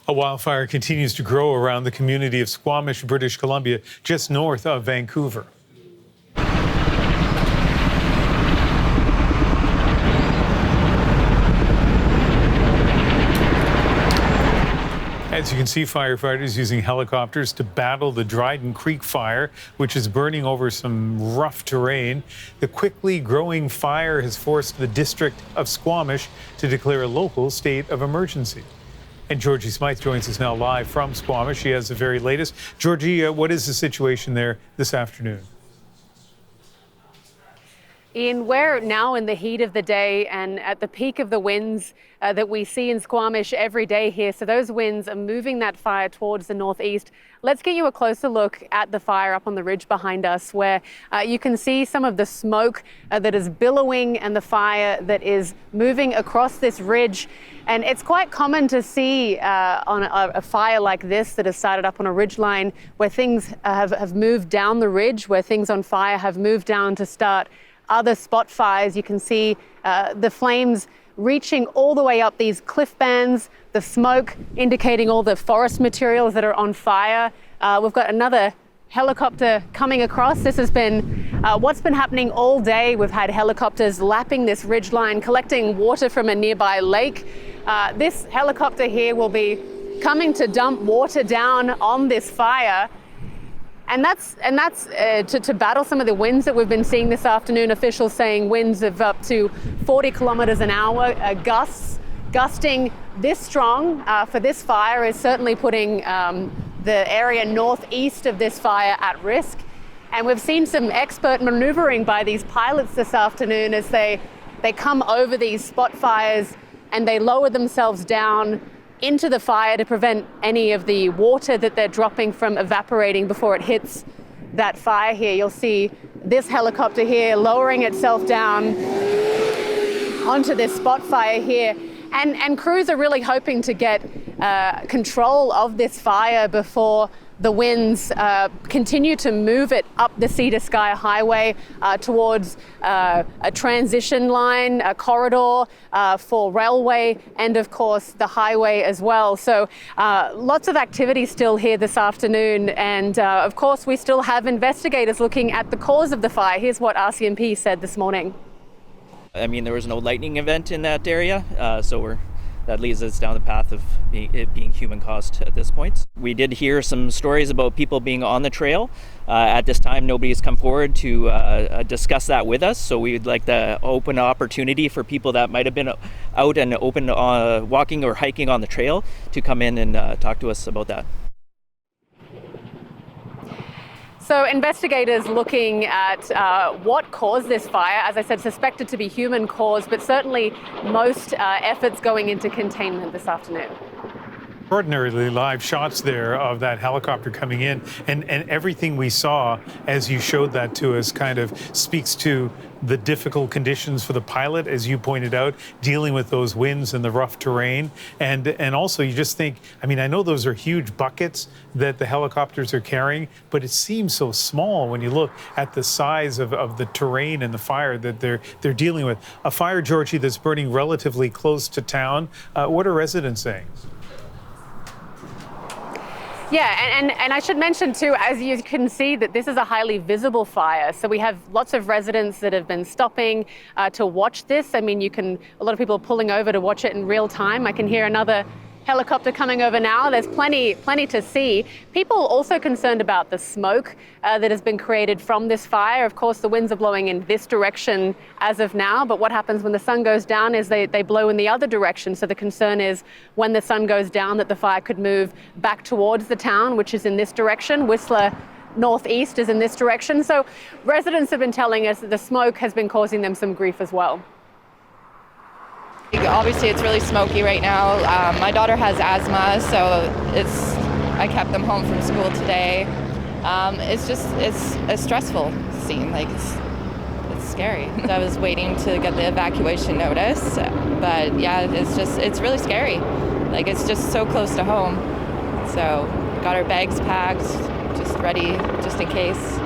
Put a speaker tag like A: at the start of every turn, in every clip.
A: A wildfire continues to grow around the community of Squamish, British Columbia, just north of Vancouver. As you can see, firefighters using helicopters to battle the Dryden Creek fire, which is burning over some rough terrain. The quickly growing fire has forced the District of Squamish to declare a local state of emergency. And Georgie Smythe joins us now live from Squamish. She has the very latest. Georgie, what is the situation there this afternoon?
B: Ian, we're now in the heat of the day and at the peak of the winds that we see in Squamish every day here. So those winds are moving that fire towards the northeast. Let's get you a closer look at the fire up on the ridge behind us, where you can see some of the smoke that is billowing and the fire that is moving across this ridge. And it's quite common to see on a fire like this that has started up on a ridge line where things have moved down the ridge, where things on fire have moved down to start other spot fires. You can see the flames reaching all the way up these cliff bands, the smoke indicating all the forest materials that are on fire. We've got another helicopter coming across. This has been what's been happening all day. We've had helicopters lapping this ridgeline, collecting water from a nearby lake. This helicopter here will be coming to dump water down on this fire. And that's to battle some of the winds that we've been seeing this afternoon. Officials saying winds of up to 40 kilometres an hour, gusting this strong for this fire is certainly putting the area northeast of this fire at risk. And we've seen some expert manoeuvring by these pilots this afternoon as they come over these spot fires and they lower themselves down into the fire to prevent any of the water that they're dropping from evaporating before it hits that fire here. You'll see this helicopter here lowering itself down onto this spot fire here. And crews are really hoping to get control of this fire before the winds continue to move it up the Sea to Sky Highway towards a transition line, a corridor for railway, and of course the highway as well. So lots of activity still here this afternoon, and of course we still have investigators looking at the cause of the fire. Here's what RCMP said this morning.
C: I mean, there was no lightning event in that area, so that leads us down the path of it being human caused at this point. We did hear some stories about people being on the trail. At this time, nobody has come forward to discuss that with us, so we'd like to open an opportunity for people that might have been out and open walking or hiking on the trail to come in and talk to us about that.
B: So investigators looking at what caused this fire, as I said, suspected to be human caused, but certainly most efforts going into containment this afternoon.
A: Extraordinarily live shots there of that helicopter coming in, and everything we saw as you showed that to us kind of speaks to the difficult conditions for the pilot, as you pointed out, dealing with those winds and the rough terrain. And also you just think, I mean, I know those are huge buckets that the helicopters are carrying, but it seems so small when you look at the size of the terrain and the fire that they're dealing with. A fire, Georgie, that's burning relatively close to town. What are residents saying?
B: Yeah, and I should mention too, as you can see, that this is a highly visible fire. So we have lots of residents that have been stopping to watch this. I mean, a lot of people are pulling over to watch it in real time. I can hear another helicopter coming over now. There's plenty to see. People also concerned about the smoke that has been created from this fire. Of course, the winds are blowing in this direction as of now, but what happens when the sun goes down is they blow in the other direction. So the concern is when the sun goes down that the fire could move back towards the town, which is in this direction. Whistler northeast is in this direction. So residents have been telling us that the smoke has been causing them some grief as well.
D: Obviously, it's really smoky right now. My daughter has asthma, so I kept them home from school today. It's a stressful scene. Like it's scary. I was waiting to get the evacuation notice, but yeah, it's really scary. Like it's just so close to home. So got our bags packed, just ready, just in case.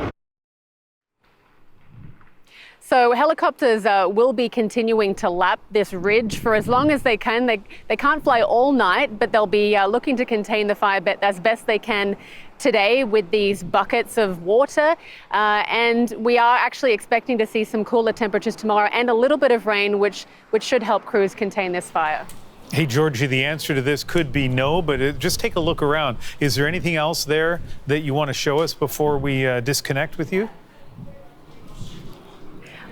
B: So helicopters will be continuing to lap this ridge for as long as they can. They can't fly all night, but they'll be looking to contain the fire as best they can today with these buckets of water. And we are actually expecting to see some cooler temperatures tomorrow and a little bit of rain, which should help crews contain this fire.
A: Hey, Georgie, the answer to this could be no, but just take a look around. Is there anything else there that you want to show us before we disconnect with you?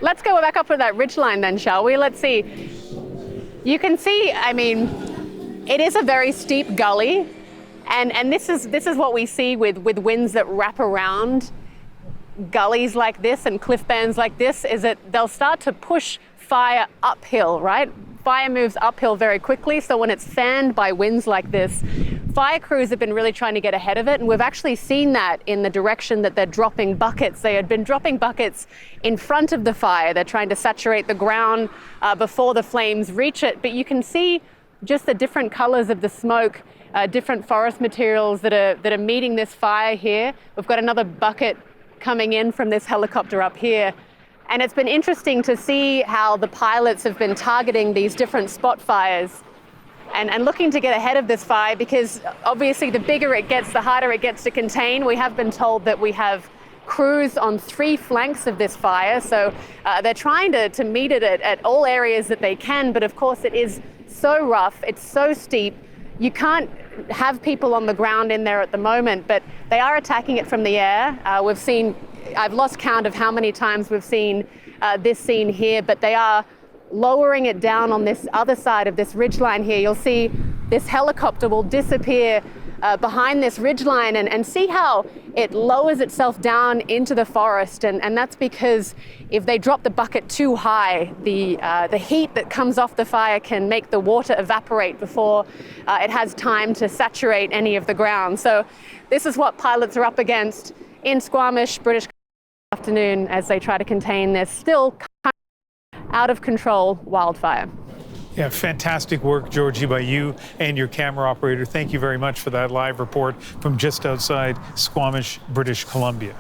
B: Let's go back up to that ridgeline then, shall we? Let's see. You can see, I mean, it is a very steep gully, and this is what we see with winds that wrap around gullies like this and cliff bands like this, is that they'll start to push fire uphill, right? Fire moves uphill very quickly, so when it's fanned by winds like this, fire crews have been really trying to get ahead of it, and we've actually seen that in the direction that they're dropping buckets. They had been dropping buckets in front of the fire. They're trying to saturate the ground before the flames reach it, but you can see just the different colors of the smoke, different forest materials that are meeting this fire here. We've got another bucket coming in from this helicopter up here. And it's been interesting to see how the pilots have been targeting these different spot fires and looking to get ahead of this fire, because obviously the bigger it gets, the harder it gets to contain. We have been told that we have crews on 3 flanks of this fire, so they're trying to meet it at all areas that they can, but of course it is so rough, it's so steep, you can't have people on the ground in there at the moment, but they are attacking it from the air. I've lost count of how many times we've seen this scene here, but they are lowering it down on this other side of this ridgeline here. You'll see this helicopter will disappear behind this ridgeline, and see how it lowers itself down into the forest, and that's because if they drop the bucket too high, the heat that comes off the fire can make the water evaporate before it has time to saturate any of the ground. So this is what pilots are up against in Squamish, British afternoon, as they try to contain this still kind of out of control wildfire.
A: Yeah, fantastic work, Georgie, by you and your camera operator. Thank you very much for that live report from just outside Squamish, British Columbia.